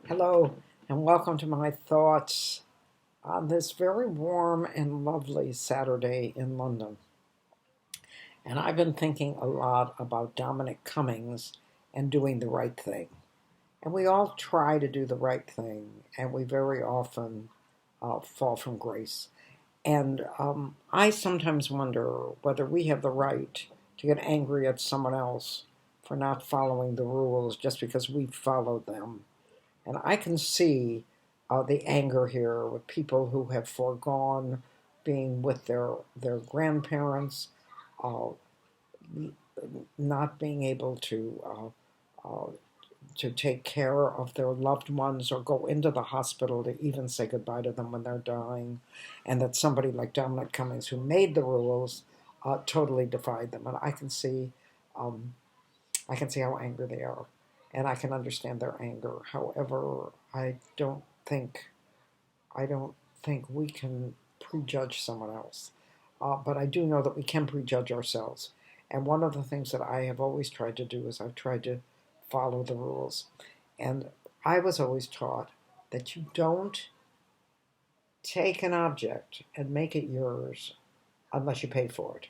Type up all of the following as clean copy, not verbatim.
Hello, and welcome to my thoughts on this very warm and lovely Saturday in London. And I've been thinking a lot about Dominic Cummings and doing the right thing. And we all try to do the right thing, and we very often fall from grace. And I sometimes wonder whether we have the right to get angry at someone else for not following the rules just because we followed them. And I can see the anger here with people who have foregone being with their grandparents, uh, not being able to take care of their loved ones or go into the hospital to even say goodbye to them when they're dying, and that somebody like Dominic Cummings, who made the rules, totally defied them. And um, I can see how angry they are, and I can understand their anger. However, I don't think we can prejudge someone else. But I do know that we can prejudge ourselves. And one of the things that I have always tried to do is I've tried to follow the rules. And I was always taught that you don't take an object and make it yours unless you pay for it.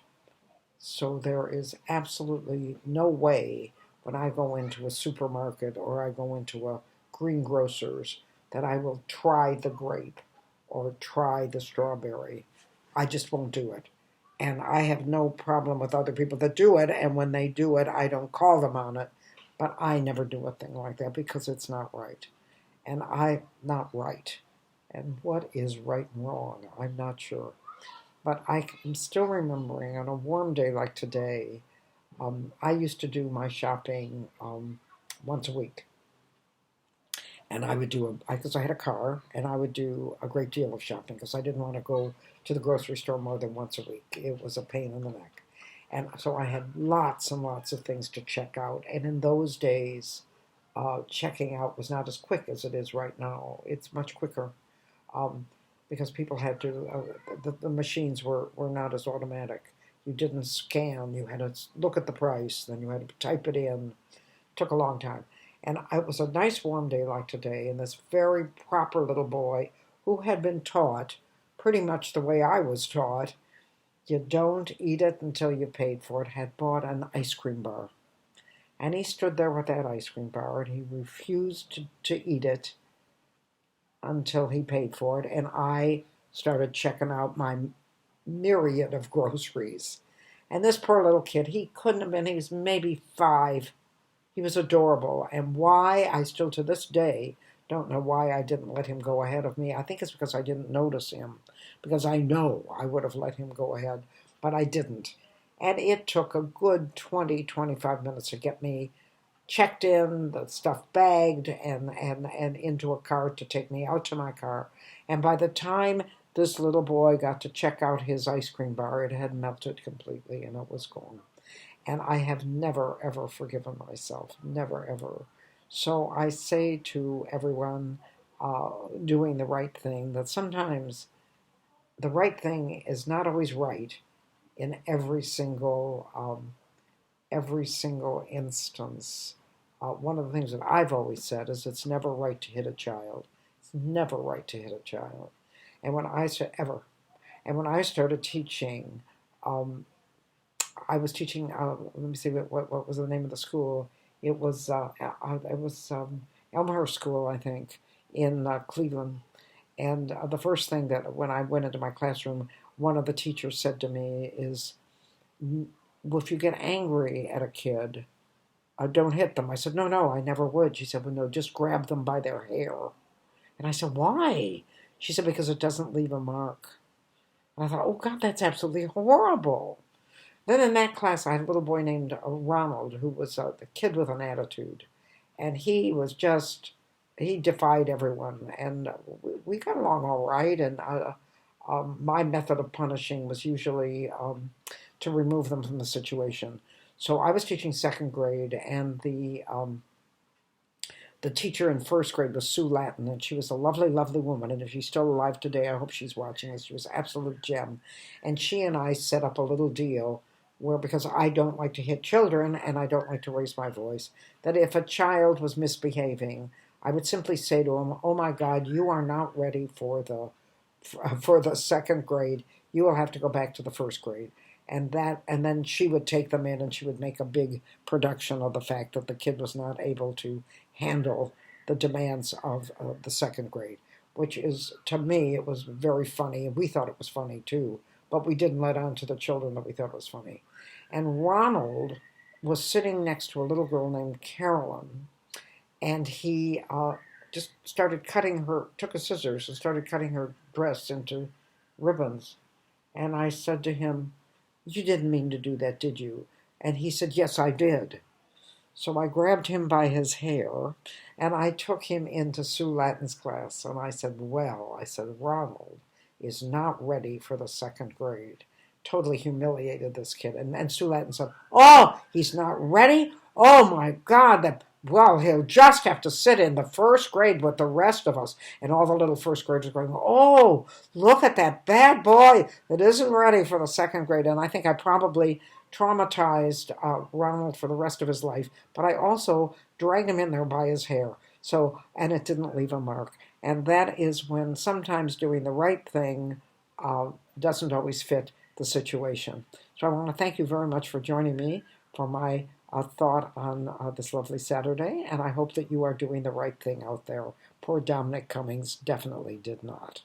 So there is absolutely no way when I go into a supermarket or I go into a greengrocer's that I will try the grape or try the strawberry. I just won't do it. And I have no problem with other people that do it. And when they do it, I don't call them on it. But I never do a thing like that because it's not right. And I'm not right. And what is right and wrong? I'm not sure. But I'm still remembering on a warm day like today, I used to do my shopping once a week. And I would because I had a car, and I would do a great deal of shopping because I didn't want to go to the grocery store more than once a week. It was a pain in the neck. And so I had lots and lots of things to check out. And in those days, checking out was not as quick as it is right now. It's much quicker um, because people had to, the machines were not as automatic. You didn't scan, you had to look at the price, then you had to type it in. It took a long time. And it was a nice warm day like today, and this very proper little boy who had been taught pretty much the way I was taught, you don't eat it until you paid for it, had bought an ice cream bar. And he stood there with that ice cream bar, and he refused to eat it until he paid for it. And I started checking out my myriad of groceries. And this poor little kid, he couldn't have been, he was maybe 5. He was adorable. And why, I still to this day don't know why I didn't let him go ahead of me. I think it's because I didn't notice him, because I know I would have let him go ahead, but I didn't. And it took a good 20, 25 minutes to get me checked in, the stuff bagged, and into a car to take me out to my car. And by the time this little boy got to check out his ice cream bar, it had melted completely and it was gone. And I have never, ever forgiven myself. Never, ever. So I say to everyone doing the right thing that sometimes the right thing is not always right in every single instance. One of the things that I've always said is it's never right to hit a child. It's never right to hit a child. And when I said ever, and when I started teaching, um, I was teaching. Let me see what was the name of the school. It was Elmhurst School, I think, in Cleveland. And the first thing that when I went into my classroom, one of the teachers said to me is, well, if you get angry at a kid, don't hit them. I said, no, no, I never would. She said, well, no, just grab them by their hair. And I said, why? She said, because it doesn't leave a mark. And I thought, oh, God, that's absolutely horrible. Then in that class, I had a little boy named Ronald, who was the kid with an attitude. And he defied everyone. And we got along all right. And my method of punishing was usually to remove them from the situation. So I was teaching second grade, and the teacher in first grade was Sue Latin, and she was a lovely, lovely woman. And if she's still alive today, I hope she's watching this. She was an absolute gem. And she and I set up a little deal where, because I don't like to hit children and I don't like to raise my voice, that if a child was misbehaving, I would simply say to him, "Oh my God, you are not ready for the second grade. You will have to go back to the first grade." And then she would take them in and she would make a big production of the fact that the kid was not able to handle the demands of the second grade, which is, to me, it was very funny. And we thought it was funny too, but we didn't let on to the children that we thought it was funny. And Ronald was sitting next to a little girl named Carolyn, and he just started cutting her, took a scissors and started cutting her dress into ribbons. And I said to him, "You didn't mean to do that, did you?" And he said, "Yes, I did." So I grabbed him by his hair and I took him into Sue Lattin's class. And I said, "Well," I said, "Ronald is not ready for the second grade." Totally humiliated this kid. And Sue Lattin said, "Oh, he's not ready? Oh my God, well, he'll just have to sit in the first grade with the rest of us." And all the little first graders going, "Oh, look at that bad boy that isn't ready for the second grade." And I think I probably traumatized Ronald for the rest of his life, but I also dragged him in there by his hair. So, and it didn't leave a mark. And that is when sometimes doing the right thing doesn't always fit the situation. So I want to thank you very much for joining me for my thought on this lovely Saturday, and I hope that you are doing the right thing out there. Poor Dominic Cummings definitely did not.